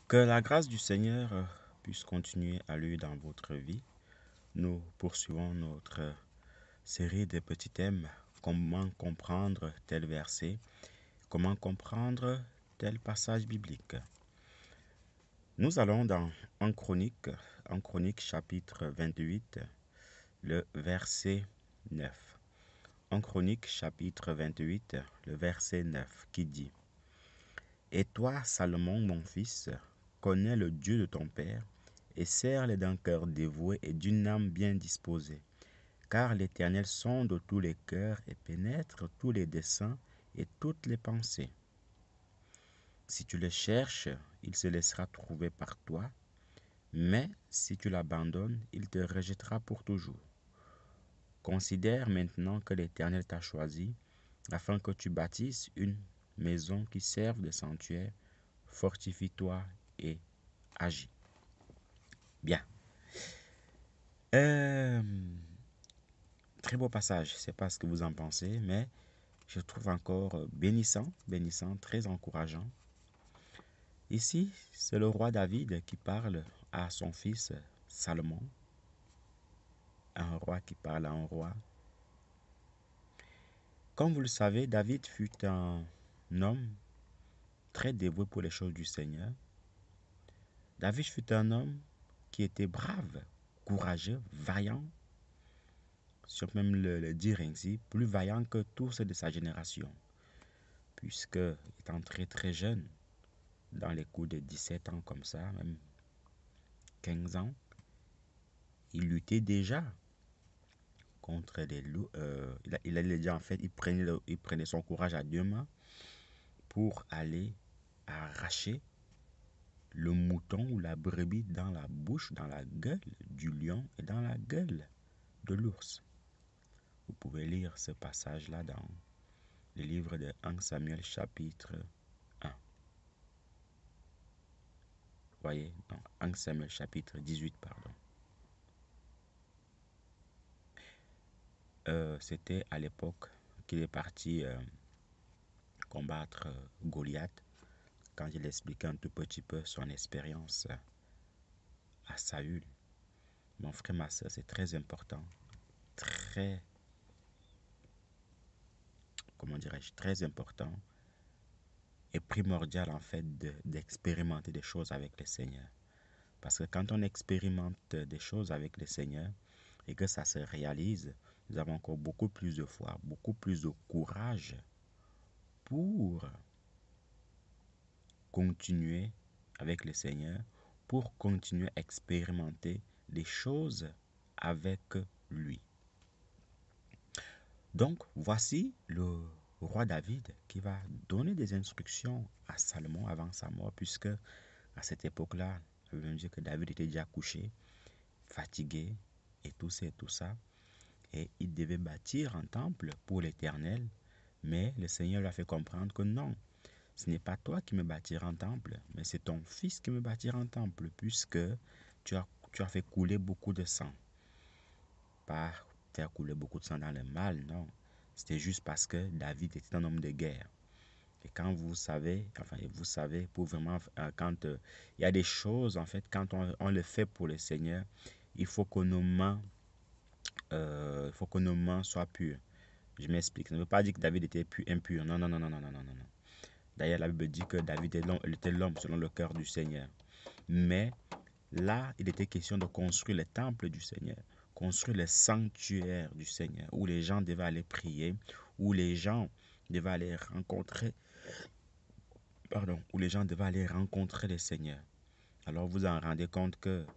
Que la grâce du Seigneur puisse continuer à lui dans votre vie. Nous poursuivons notre série de petits thèmes. Comment comprendre tel verset? Comment comprendre tel passage biblique? Nous allons dans 1 Chronique chapitre 28, le verset 9. 1 Chronique chapitre 28, le verset 9 qui dit: Et toi, Salomon, mon fils, connais le Dieu de ton père, et sers-le d'un cœur dévoué et d'une âme bien disposée. Car l'Éternel sonde tous les cœurs et pénètre tous les desseins et toutes les pensées. Si tu le cherches, il se laissera trouver par toi, mais si tu l'abandonnes, il te rejettera pour toujours. Considère maintenant que l'Éternel t'a choisi, afin que tu bâtisses une maison qui serve de sanctuaire. Fortifie-toi et agis. Bien. Très beau passage. Je ne sais pas ce que vous en pensez, mais je trouve encore bénissant, très encourageant. Ici, c'est le roi David qui parle à son fils Salomon. Un roi qui parle à un roi. Comme vous le savez, David fut un homme très dévoué pour les choses du Seigneur. David fut un homme qui était brave, courageux, vaillant, si on peut même le dire ainsi, plus vaillant que tous ceux de sa génération, puisque étant très jeune, dans les coups de 17 ans comme ça, même 15 ans, il luttait déjà contre les loups. Il allait déjà, en fait, il prenait son courage à deux mains pour aller arracher le mouton ou la brebis dans la bouche, dans la gueule du lion et dans la gueule de l'ours. Vous pouvez lire ce passage-là dans le livre de 1 Samuel chapitre 1. Vous voyez, dans 1 Samuel chapitre 18, pardon. C'était à l'époque qu'il est parti combattre Goliath, quand il expliquait un tout petit peu son expérience à Saül. Mon frère, ma soeur, c'est très important, très, comment dirais-je, très important et primordial en fait d'expérimenter des choses avec le Seigneur. Parce que quand on expérimente des choses avec le Seigneur et que ça se réalise, nous avons encore beaucoup plus de foi, beaucoup plus de courage pour continuer avec le Seigneur, pour continuer à expérimenter des choses avec lui. Donc, voici le roi David qui va donner des instructions à Salomon avant sa mort, puisque à cette époque-là, je veux dire que David était déjà couché, fatigué, et tout ça. Et il devait bâtir un temple pour l'Éternel, mais le Seigneur lui a fait comprendre que non, ce n'est pas toi qui me bâtiras un temple, mais c'est ton fils qui me bâtira un temple, puisque tu as fait couler beaucoup de sang. Pas faire couler beaucoup de sang dans le mal, non. C'était juste parce que David était un homme de guerre. Et quand vous savez, pour vraiment, quand il y a des choses, en fait, quand on le fait pour le Seigneur, il faut que nos mains soient pures. Je m'explique. Ça ne veut pas dire que David était impur. Non, non, non, non, non, non, non, non. D'ailleurs, la Bible dit que David était l'homme selon le cœur du Seigneur. Mais là, il était question de construire le temple du Seigneur, construire le sanctuaire du Seigneur, où les gens devaient aller prier, où les gens devaient aller rencontrer, où les gens devaient aller rencontrer le Seigneur. Alors vous en rendez compte que,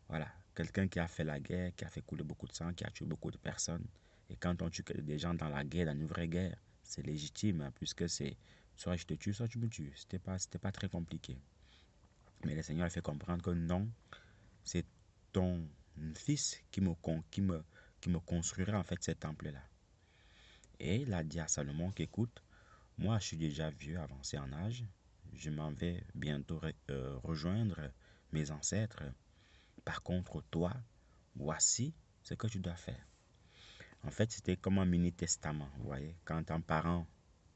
voilà, quelqu'un qui a fait la guerre, qui a fait couler beaucoup de sang, qui a tué beaucoup de personnes, et quand on tue des gens dans la guerre, dans une vraie guerre, c'est légitime, hein, puisque c'est soit je te tue, soit tu me tues. C'était pas très compliqué. Mais le Seigneur a fait comprendre que non, c'est ton fils qui me construira en fait ce temple-là. Et il a dit à Salomon qu'écoute, moi je suis déjà vieux, avancé en âge, je m'en vais bientôt rejoindre mes ancêtres. Par contre, toi, voici ce que tu dois faire. En fait, c'était comme un mini-testament, vous voyez, quand un parent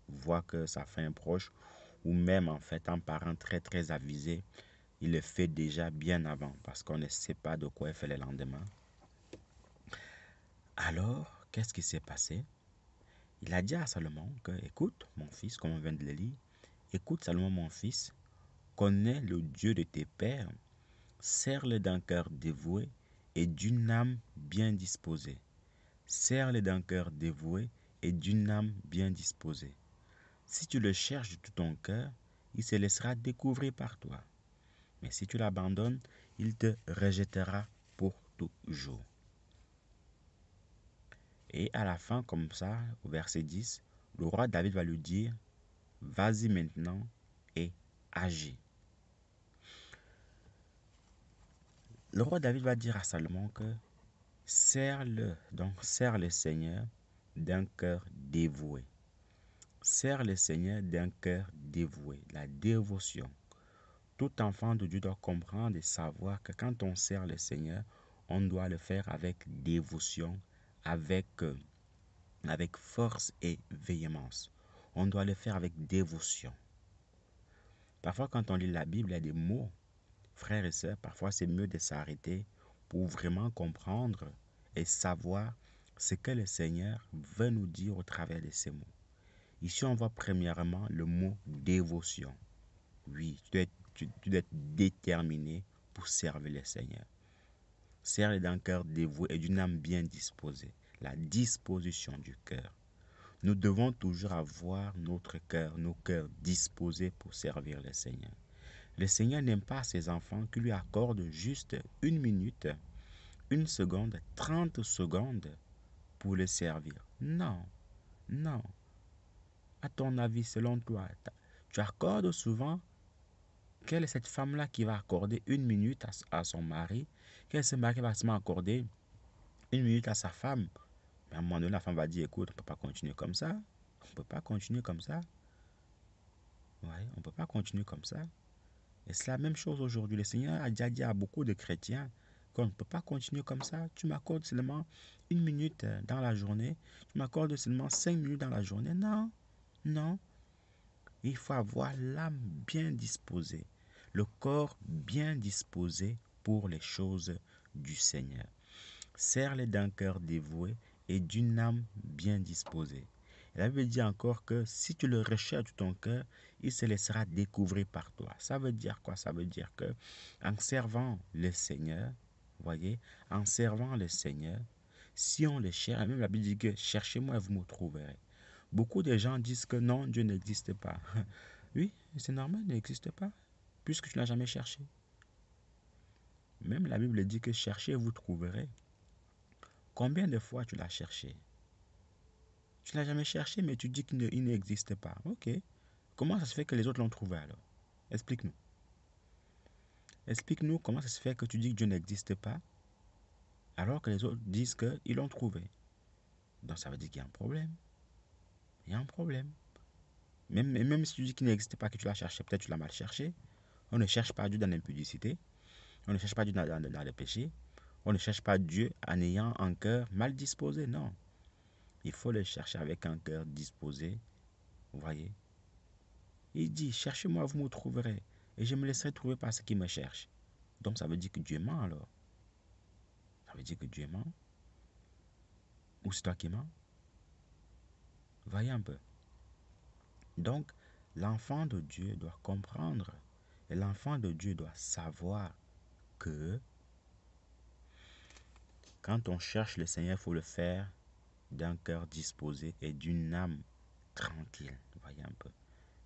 voit que ça fait un proche, ou même en fait un parent très avisé il le fait déjà bien avant parce qu'on ne sait pas de quoi il fait le lendemain. Alors, qu'est-ce qui s'est passé? Il a dit à Salomon que, écoute, mon fils, comme on vient de le lire, écoute Salomon, mon fils, connais le Dieu de tes pères, sers-le d'un cœur dévoué et d'une âme bien disposée. Sers-le d'un cœur dévoué et d'une âme bien disposée. Si tu le cherches de tout ton cœur, il se laissera découvrir par toi. Mais si tu l'abandonnes, il te rejettera pour toujours. Et à la fin, comme ça, au verset 10, le roi David va lui dire, vas-y maintenant et agis. Le roi David va dire à Salomon que sers le Seigneur d'un cœur dévoué. Sers le Seigneur d'un cœur dévoué, la dévotion. Tout enfant de Dieu doit comprendre et savoir que quand on sert le Seigneur, on doit le faire avec dévotion, avec force et véhémence. On doit le faire avec dévotion. Parfois, quand on lit la Bible, il y a des mots, frères et sœurs, parfois c'est mieux de s'arrêter pour vraiment comprendre et savoir ce que le Seigneur veut nous dire au travers de ces mots. Ici, on voit premièrement le mot dévotion. Oui, tu dois être déterminé pour servir le Seigneur. Serre d'un cœur dévoué et d'une âme bien disposée. La disposition du cœur. Nous devons toujours avoir notre cœur, nos cœurs disposés pour servir le Seigneur. Le Seigneur n'aime pas ses enfants qui lui accordent juste 1 minute, 1 seconde, 30 secondes pour le servir. Non, non. À ton avis, selon toi, tu accordes souvent. Quelle est cette femme-là qui va accorder 1 minute à son mari? Quel est ce mari qui va seulement accorder 1 minute à sa femme? Mais à un moment donné, la femme va dire, écoute, on ne peut pas continuer comme ça. On ne peut pas continuer comme ça. Ouais, on ne peut pas continuer comme ça. Et c'est la même chose aujourd'hui. Le Seigneur a déjà dit à beaucoup de chrétiens qu'on ne peut pas continuer comme ça. Tu m'accordes seulement 1 minute dans la journée. Tu m'accordes seulement 5 minutes dans la journée. Non, non. Il faut avoir l'âme bien disposée, le corps bien disposé pour les choses du Seigneur. Serre-les d'un cœur dévoué et d'une âme bien disposée. Et la Bible dit encore que si tu le recherches de ton cœur, il se laissera découvrir par toi. Ça veut dire quoi? Ça veut dire que en servant le Seigneur, voyez, en servant le Seigneur, si on le cherche, même la Bible dit que cherchez-moi et vous me trouverez. Beaucoup de gens disent que non, Dieu n'existe pas. Oui, c'est normal, il n'existe pas, puisque tu n'as jamais cherché. Même la Bible dit que cherchez et vous trouverez. Combien de fois tu l'as cherché? Tu ne l'as jamais cherché, mais tu dis qu'il n'existe pas. Ok. Comment ça se fait que les autres l'ont trouvé alors? Explique-nous. Explique-nous comment ça se fait que tu dis que Dieu n'existe pas, alors que les autres disent qu'ils l'ont trouvé. Donc ça veut dire qu'il y a un problème. Il y a un problème. Même si tu dis qu'il n'existe pas, que tu l'as cherché, peut-être tu l'as mal cherché. On ne cherche pas Dieu dans l'impudicité. On ne cherche pas Dieu dans le péché. On ne cherche pas Dieu en ayant un cœur mal disposé. Non. Il faut le chercher avec un cœur disposé. Vous voyez? Il dit, cherchez-moi, vous me trouverez. Et je me laisserai trouver par ceux qui me cherchent. Donc ça veut dire que Dieu ment alors. Ça veut dire que Dieu ment. Ou c'est toi qui mens. Voyez un peu. Donc, l'enfant de Dieu doit comprendre. Et l'enfant de Dieu doit savoir que quand on cherche le Seigneur, il faut le faire d'un cœur disposé et d'une âme tranquille. Voyez un peu.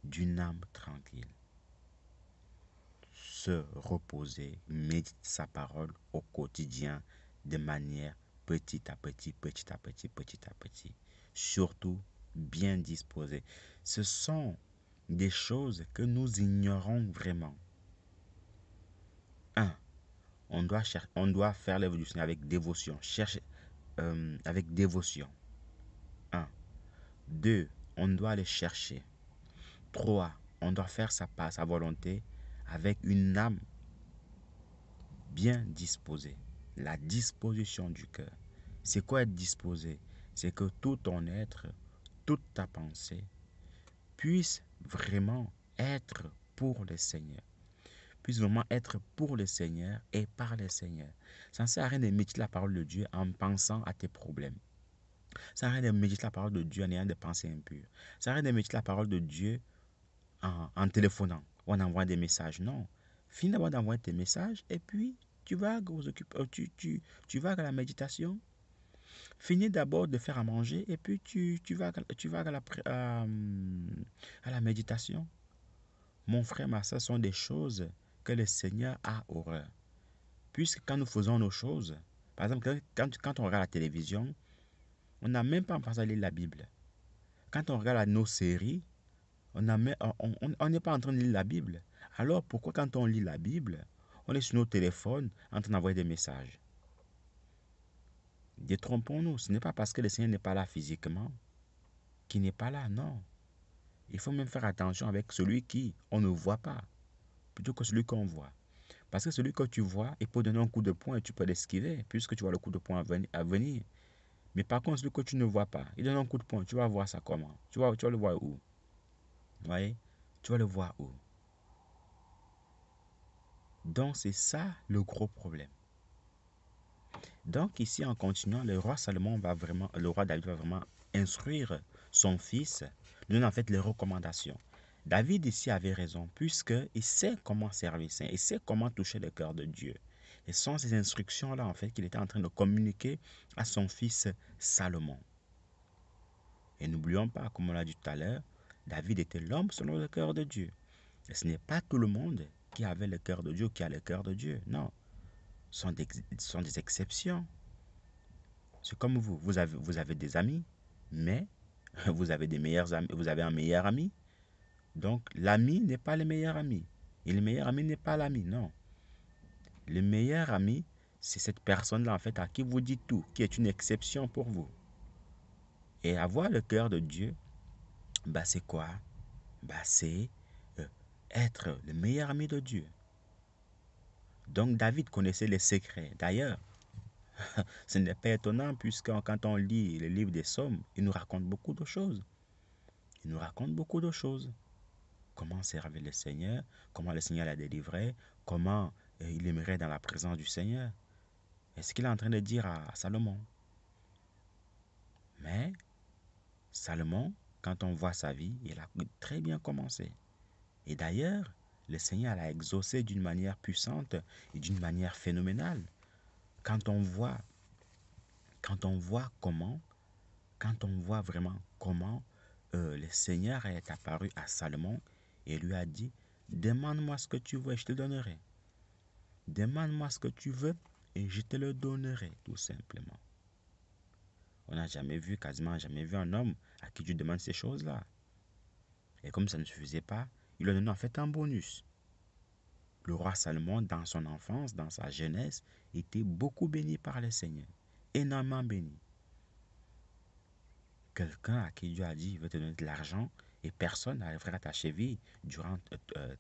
D'une âme tranquille. Se reposer, méditer sa parole au quotidien de manière petit à petit, petit à petit, petit à petit. Surtout bien disposé. Ce sont des choses que nous ignorons vraiment. 1. On doit faire l'œuvre du Seigneur avec dévotion. Avec dévotion. 1. 2. On doit aller chercher. 3. On doit faire sa volonté avec une âme bien disposée. La disposition du cœur. C'est quoi être disposé? C'est que tout ton être, toute ta pensée puisse vraiment être pour le Seigneur. puisse vraiment être pour le Seigneur et par le Seigneur. Ça ne sert à rien de méditer la parole de Dieu en pensant à tes problèmes. Ça ne sert à rien de méditer la parole de Dieu en ayant des pensées impures. Ça ne sert à rien de méditer la parole de Dieu en téléphonant ou en envoyant des messages. Non. Finis d'abord d'envoyer tes messages et puis tu vas, tu vas à la méditation. Finis d'abord de faire à manger et puis tu vas à la méditation. Mon frère, ma soeur, sont des choses que le Seigneur a horreur. Puisque quand nous faisons nos choses, par exemple, quand on regarde la télévision, on n'a même pas pensé à lire la Bible. Quand on regarde nos séries, on n'est pas en train de lire la Bible. Alors pourquoi quand on lit la Bible, on est sur nos téléphones en train d'envoyer des messages? Détrompons-nous, ce n'est pas parce que le Seigneur n'est pas là physiquement qu'il n'est pas là, non. Il faut même faire attention avec celui qui on ne voit pas, plutôt que celui qu'on voit. Parce que celui que tu vois, il peut donner un coup de poing et tu peux l'esquiver, puisque tu vois le coup de poing à venir. Mais par contre, celui que tu ne vois pas, il donne un coup de poing, tu vas voir ça comment? Tu vas le voir où? Vous voyez? Tu vas le voir où? Donc c'est ça le gros problème. Donc ici en continuant, le roi le roi David va vraiment instruire son fils, lui donner en fait les recommandations. David ici avait raison, puisqu'il sait comment servir Saint, il sait comment toucher le cœur de Dieu. Et ce sont ces instructions-là en fait qu'il était en train de communiquer à son fils Salomon. Et n'oublions pas, comme on l'a dit tout à l'heure, David était l'homme selon le cœur de Dieu. Et ce n'est pas tout le monde qui avait le cœur de Dieu, qui a le cœur de Dieu. Non, ce sont des exceptions. C'est comme vous avez des amis, mais vous avez des meilleurs amis, vous avez un meilleur ami. Donc l'ami n'est pas le meilleur ami. Et le meilleur ami n'est pas l'ami, non. Le meilleur ami, c'est cette personne-là en fait à qui vous dites tout, qui est une exception pour vous. Et avoir le cœur de Dieu, bah c'est quoi? Bah c'est euh, être le meilleur ami de Dieu. Donc David connaissait les secrets. D'ailleurs, ce n'est pas étonnant puisque quand on lit le livre des Psaumes, il nous raconte beaucoup de choses. Il nous raconte beaucoup de choses. Comment servir le Seigneur, comment le Seigneur l'a délivré, comment il aimerait dans la présence du Seigneur. Et ce qu'il est en train de dire à Salomon. Mais Salomon, quand on voit sa vie, il a très bien commencé. Et d'ailleurs, le Seigneur l'a exaucé d'une manière puissante et d'une manière phénoménale. Quand on voit, quand on voit comment, quand on voit vraiment comment le Seigneur est apparu à Salomon et lui a dit, demande-moi ce que tu veux et je te donnerai. Demande-moi ce que tu veux et je te le donnerai, tout simplement. On n'a jamais vu, quasiment jamais vu un homme à qui Dieu demande ces choses-là. Et comme ça ne suffisait pas, il lui a donné en fait un bonus. Le roi Salomon, dans son enfance, dans sa jeunesse, était beaucoup béni par le Seigneur. Énormément béni. Quelqu'un à qui Dieu a dit, il veut te donner de l'argent et personne n'arrivera à ta cheville durant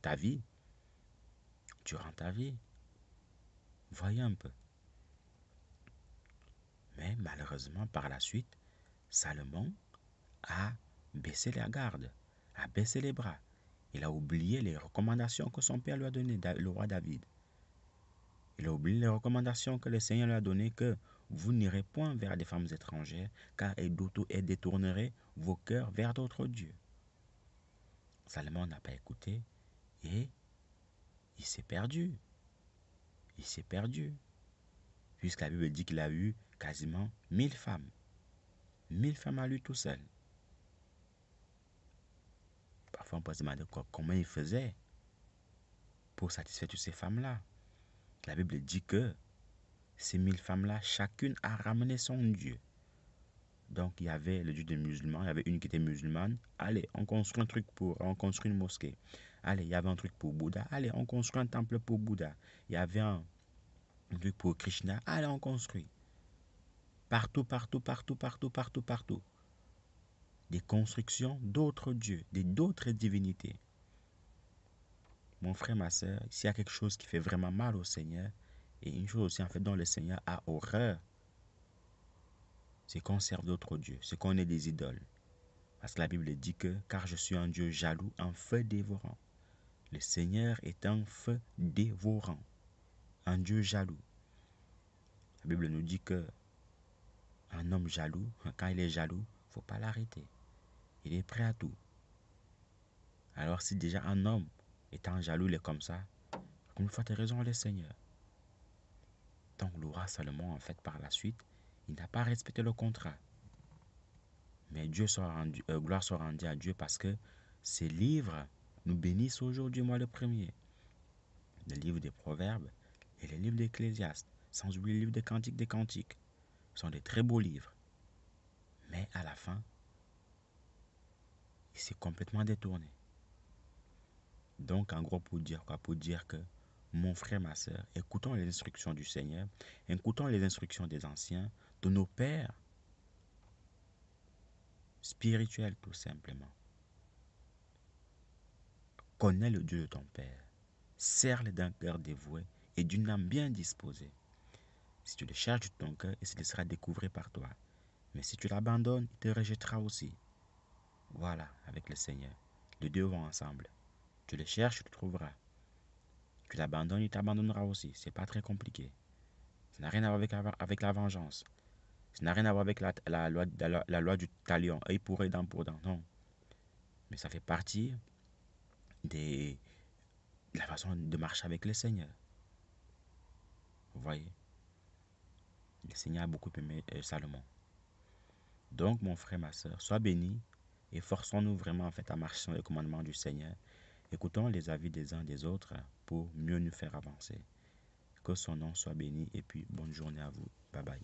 ta vie. Durant ta vie. Voyez un peu. Mais malheureusement, par la suite, Salomon a baissé la garde, a baissé les bras. Il a oublié les recommandations que son père lui a données, le roi David. Il a oublié les recommandations que le Seigneur lui a données, que vous n'irez point vers des femmes étrangères, car elles détourneraient vos cœurs vers d'autres dieux. Salomon n'a pas écouté et il s'est perdu. Il s'est perdu. Puisque la Bible dit qu'il a eu quasiment 1000 femmes. 1000 femmes à lui tout seul. Parfois on peut se demander comment il faisait pour satisfaire toutes ces femmes-là. La Bible dit que ces 1000 femmes-là, chacune a ramené son Dieu. Donc il y avait le Dieu des musulmans, il y avait une qui était musulmane. Allez, on construit on construit une mosquée. Allez, il y avait un truc pour Bouddha. Allez, on construit un temple pour Bouddha. Il y avait un truc pour Krishna. Allez, on construit. Partout, partout, partout, partout, partout, partout. Des constructions d'autres dieux, d'autres divinités. Mon frère, ma soeur, s'il y a quelque chose qui fait vraiment mal au Seigneur, et une chose aussi en fait dont le Seigneur a horreur, c'est qu'on serve d'autres dieux, c'est qu'on ait des idoles. Parce que la Bible dit que, car je suis un Dieu jaloux, un feu dévorant. Le Seigneur est un feu dévorant, un Dieu jaloux. La Bible nous dit que un homme jaloux, quand il est jaloux, il ne faut pas l'arrêter. Il est prêt à tout. Alors si déjà un homme étant jaloux, il est comme ça, une fois tes raisons, le Seigneur. Donc le roi Salomon, en fait, par la suite, il n'a pas respecté le contrat. Mais gloire soit rendue à Dieu parce que ces livres nous bénissent aujourd'hui, moi le premier. Le livre des Proverbes et le livre d'Ecclésiaste, sans oublier le livre des Cantiques des Cantiques, sont des très beaux livres. Mais à la fin, il s'est complètement détourné. Donc, en gros, pour dire quoi? Pour dire que mon frère, ma soeur, écoutons les instructions du Seigneur, écoutons les instructions des anciens, de nos pères spirituels tout simplement. Connais le Dieu de ton Père, sers-le d'un cœur dévoué et d'une âme bien disposée. Si tu le cherches de ton cœur, il se laissera découvrir par toi. Mais si tu l'abandonnes, il te rejettera aussi. Voilà, avec le Seigneur. Les deux vont ensemble. Tu le cherches, tu le trouveras. Tu l'abandonnes, il t'abandonnera aussi. C'est pas très compliqué. Ça n'a rien à voir avec la vengeance. Ça n'a rien à voir avec la loi du talion, œil pour œil, dent pour dent. Non. Mais ça fait partie de la façon de marcher avec le Seigneur. Vous voyez? Le Seigneur a beaucoup aimé Salomon. Donc, mon frère, ma soeur, sois béni et forçons-nous vraiment en fait à marcher dans les commandements du Seigneur. Écoutons les avis des uns des autres pour mieux nous faire avancer. Que son nom soit béni et puis bonne journée à vous. Bye bye.